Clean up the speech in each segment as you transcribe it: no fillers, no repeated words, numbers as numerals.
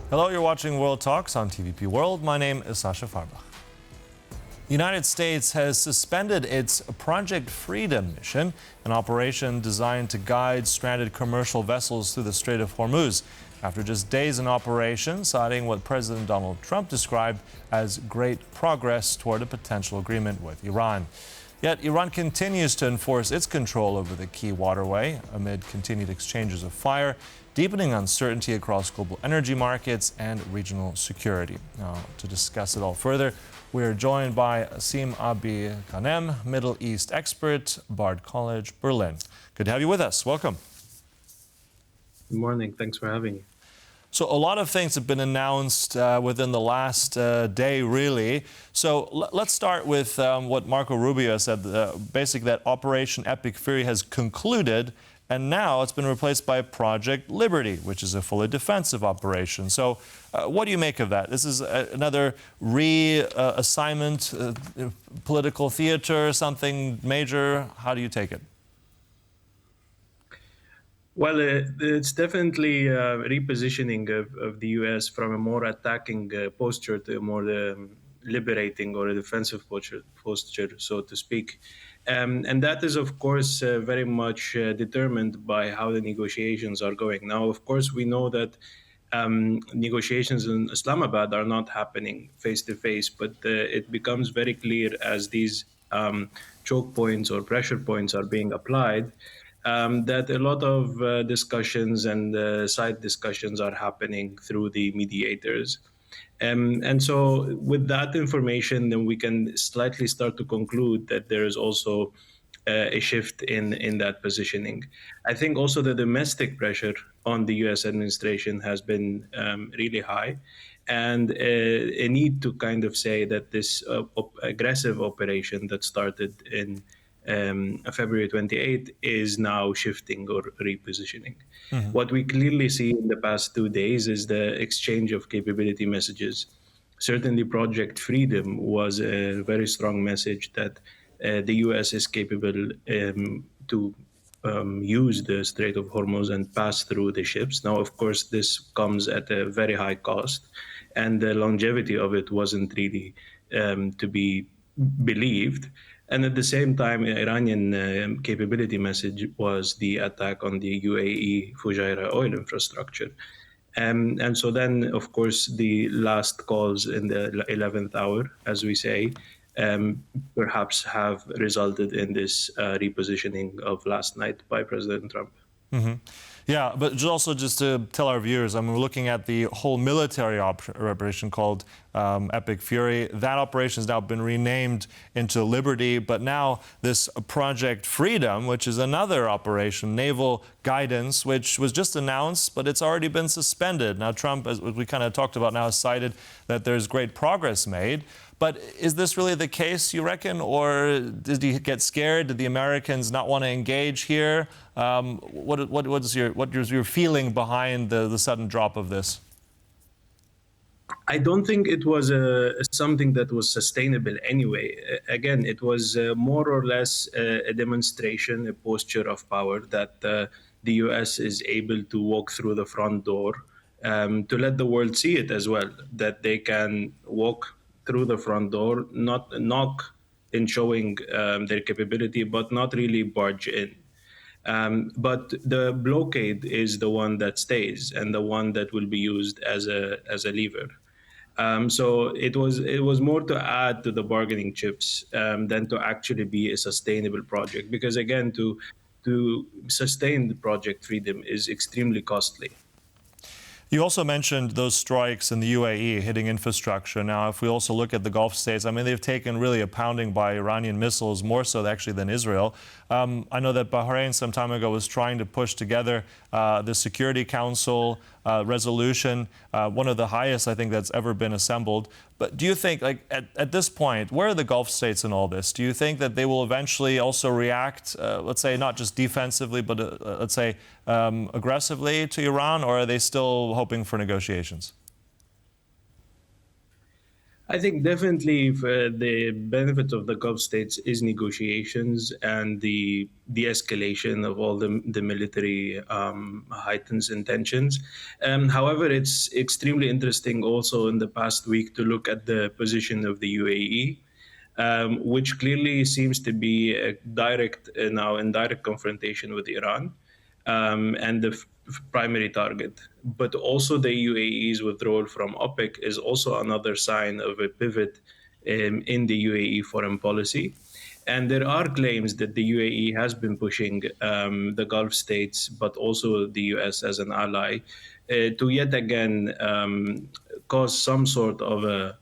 Hello, you're watching World Talks on TVP World. My name is Sasha Farbach. The United States has suspended its Project Freedom mission, an operation designed to guide stranded commercial vessels through the Strait of Hormuz, after just days in operation, citing what President Donald Trump described as great progress toward a potential agreement with Iran. Yet Iran continues to enforce its control over the key waterway amid continued exchanges of fire, deepening uncertainty across global energy markets and regional security. Now, to discuss it all further, we are joined by Nassim Abi Ghanem, Middle East expert, Bard College, Berlin. Good to have you with us. Welcome. Good morning. Thanks for having me. So a lot of things have been announced within the last day, really. So let's start with what Marco Rubio said, basically that Operation Epic Fury has concluded, and now it's been replaced by Project Liberty, which is a fully defensive operation. So what do you make of that? This is another reassignment, political theater, something major. How do you take it? Well, it's definitely a repositioning of the U.S. from a more attacking posture to a more liberating or a defensive posture, so to speak. And that is, of course, very much determined by how the negotiations are going. Now, of course, we know that negotiations in Islamabad are not happening face to face, but it becomes very clear as these choke points or pressure points are being applied that a lot of discussions and side discussions are happening through the mediators. And so with that information, then we can slightly start to conclude that there is also a shift in that positioning. I think also the domestic pressure on the U.S. administration has been really high, and a need to kind of say that this aggressive operation that started in February 28 is now shifting or repositioning. Mm-hmm. What we clearly see in the past 2 days is the exchange of capability messages. Certainly, Project Freedom was a very strong message that the U.S. is capable to use the Strait of Hormuz and pass through the ships. Now, of course, this comes at a very high cost, and the longevity of it wasn't really to be believed. And at the same time, Iranian capability message was the attack on the UAE Fujairah oil infrastructure. And so then, of course, the last calls in the 11th hour, as we say, perhaps have resulted in this repositioning of last night by President Trump. Mm-hmm. Yeah, but also just to tell our viewers, I mean, we're looking at the whole military operation called Epic Fury. That operation has now been renamed into Liberty, but now this Project Freedom, which is another operation, naval guidance, which was just announced, but it's already been suspended. Now, Trump, as we kind of talked about now, has cited that there's great progress made. But is this really the case, you reckon, or did he get scared? Did the Americans not want to engage here? What's your feeling behind the sudden drop of this? I don't think it was something that was sustainable anyway. Again, it was more or less a demonstration, a posture of power that the U.S. is able to walk through the front door to let the world see it as well, that they can walk through the front door, not knock in showing their capability, but not really barge in. But the blockade is the one that stays and the one that will be used as a lever. So it was more to add to the bargaining chips than to actually be a sustainable project. Because again, to sustain the Project Freedom is extremely costly. You also mentioned those strikes in the UAE hitting infrastructure. Now, if we also look at the Gulf states, I mean, they've taken really a pounding by Iranian missiles, more so actually than Israel. I know that Bahrain some time ago was trying to push together the Security Council resolution, one of the highest, I think, that's ever been assembled. But do you think, like, at this point, where are the Gulf states in all this? Do you think that they will eventually also react, let's say, not just defensively, but let's say aggressively to Iran, or are they still hoping for negotiations? I think definitely the benefit of the Gulf states is negotiations and the de-escalation of all the military heightens intentions. However, it's extremely interesting also in the past week to look at the position of the UAE, which clearly seems to be a direct now in direct confrontation with Iran, and the primary target. But also the UAE's withdrawal from OPEC is also another sign of a pivot in the UAE foreign policy. And there are claims that the UAE has been pushing the Gulf states, but also the US as an ally, to yet again cause some sort of a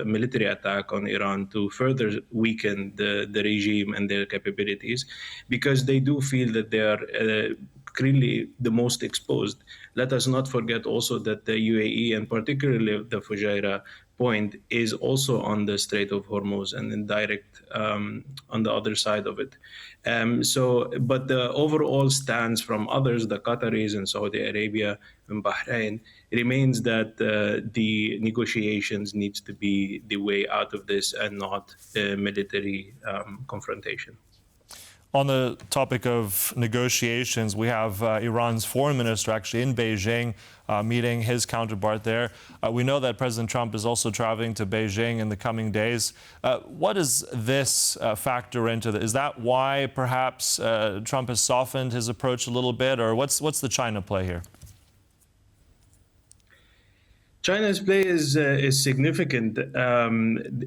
military attack on Iran to further weaken the regime and their capabilities, because they do feel that they are clearly the most exposed. Let us not forget also that the UAE, and particularly the Fujairah point, is also on the Strait of Hormuz and in direct on the other side of it. But the overall stance from others, the Qataris and Saudi Arabia and Bahrain, remains that the negotiations needs to be the way out of this and not military confrontation. On the topic of negotiations, we have Iran's foreign minister actually in Beijing meeting his counterpart there. We know that President Trump is also traveling to Beijing in the coming days. What does this factor into Is that why perhaps Trump has softened his approach a little bit, or what's the China play here? China's play is significant.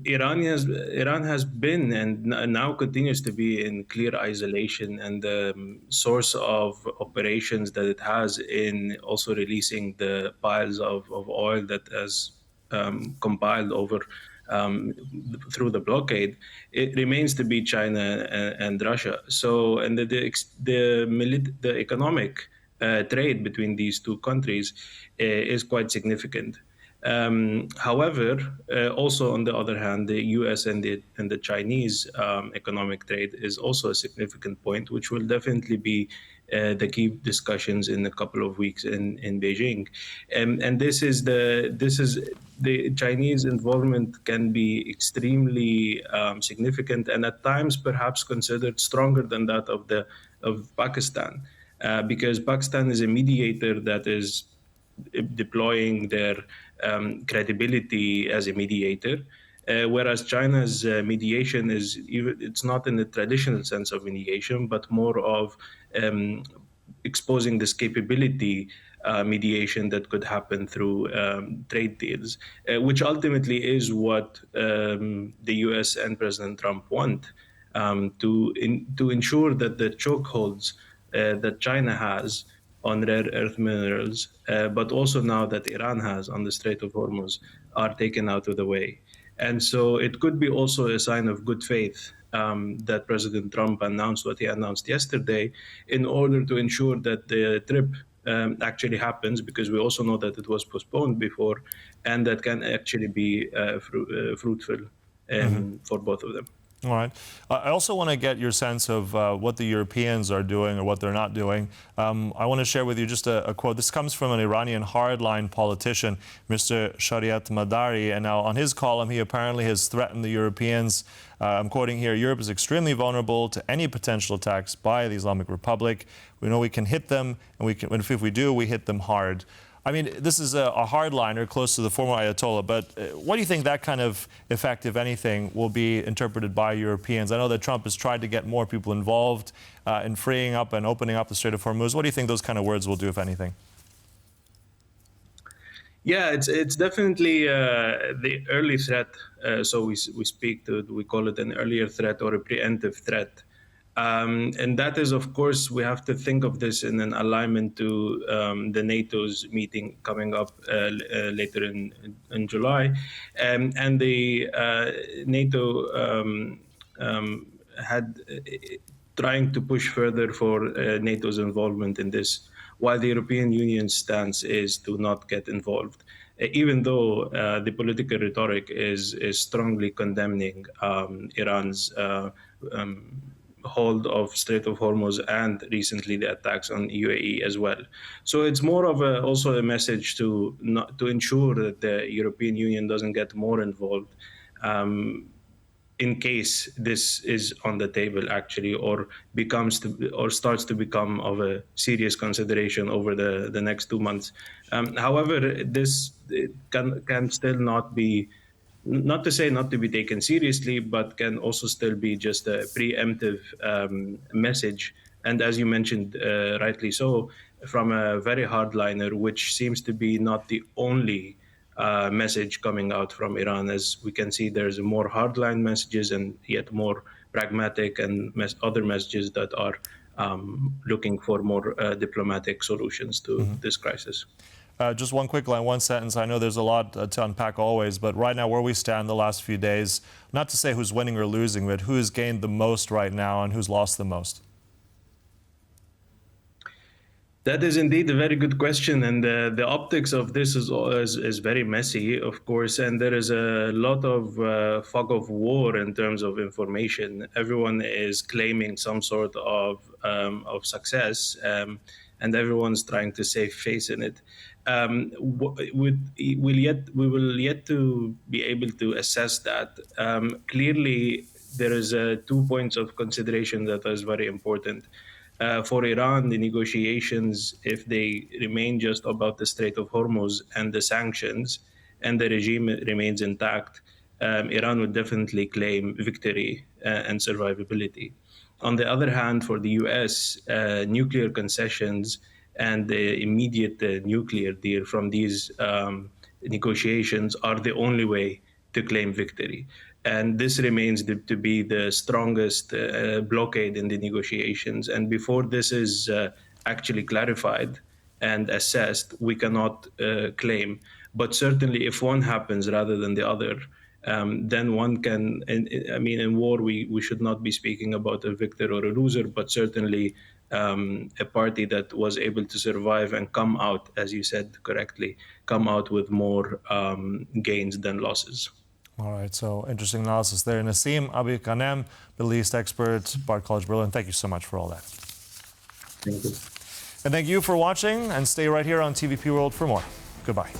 Iran has been and now continues to be in clear isolation, and the source of operations that it has in also releasing the piles of oil that has compiled over through the blockade, it remains to be China and Russia. So, and the economic trade between these two countries is quite significant. However, also on the other hand, the U.S. and the Chinese economic trade is also a significant point, which will definitely be the key discussions in a couple of weeks in Beijing. And this is the Chinese involvement can be extremely significant, and at times perhaps considered stronger than that of Pakistan, because Pakistan is a mediator that is deploying their credibility as a mediator, whereas China's mediation it's not in the traditional sense of mediation, but more of exposing this capability mediation that could happen through trade deals, which ultimately is what the U.S. and President Trump want, to ensure that the chokeholds that China has on rare earth minerals, but also now that Iran has on the Strait of Hormuz, are taken out of the way. And so it could be also a sign of good faith that President Trump announced what he announced yesterday in order to ensure that the trip actually happens, because we also know that it was postponed before, and that can actually be fruitful for both of them. All right. I also want to get your sense of what the Europeans are doing or what they're not doing. I want to share with you just a quote. This comes from an Iranian hardline politician, Mr. Shariat Madari. And now on his column, he apparently has threatened the Europeans. I'm quoting here: "Europe is extremely vulnerable to any potential attacks by the Islamic Republic. We know we can hit them, and if we do, we hit them hard." I mean, this is a hardliner close to the former Ayatollah, but what do you think that kind of effect, if anything, will be interpreted by Europeans? I know that Trump has tried to get more people involved in freeing up and opening up the Strait of Hormuz. What do you think those kind of words will do, if anything? Yeah, it's definitely the early threat. So we call it an earlier threat or a preemptive threat. And that is, of course, we have to think of this in an alignment to the NATO's meeting coming up later in July. And the NATO had trying to push further for NATO's involvement in this, while the European Union's stance is to not get involved, even though the political rhetoric is strongly condemning Iran's hold of Strait of Hormuz and recently the attacks on UAE as well. So it's more of also a message to ensure that the European Union doesn't get more involved. In case this is on the table actually, or starts to become of a serious consideration over the next 2 months. However, this can still not be, not to say not to be taken seriously, but can also still be just a preemptive message. And as you mentioned, rightly so, from a very hardliner, which seems to be not the only message coming out from Iran. As we can see, there's more hardline messages and yet more pragmatic and other messages that are looking for more diplomatic solutions to this crisis. Just one quick line, one sentence. I know there's a lot to unpack always, but right now where we stand the last few days, not to say who's winning or losing, but who's gained the most right now and who's lost the most? That is indeed a very good question, and the optics of this is very messy, of course, and there is a lot of fog of war in terms of information. Everyone is claiming some sort of success, and everyone's trying to save face in it. We will yet to be able to assess that. Clearly, there is 2 points of consideration that is very important. For Iran, the negotiations, if they remain just about the Strait of Hormuz and the sanctions, and the regime remains intact, Iran would definitely claim victory and survivability. On the other hand, for the US, nuclear concessions and the immediate nuclear deal from these negotiations are the only way to claim victory. And this remains to be the strongest blockade in the negotiations. And before this is actually clarified and assessed, we cannot claim. But certainly, if one happens rather than the other, then one can, I mean, in war, we should not be speaking about a victor or a loser, but certainly a party that was able to survive and come out, as you said correctly, come out with more gains than losses. All right, so interesting analysis there. Nassim Abi Ghanem, Middle East expert, Bard College Berlin. Thank you so much for all that. Thank you. And thank you for watching, and stay right here on TVP World for more. Goodbye.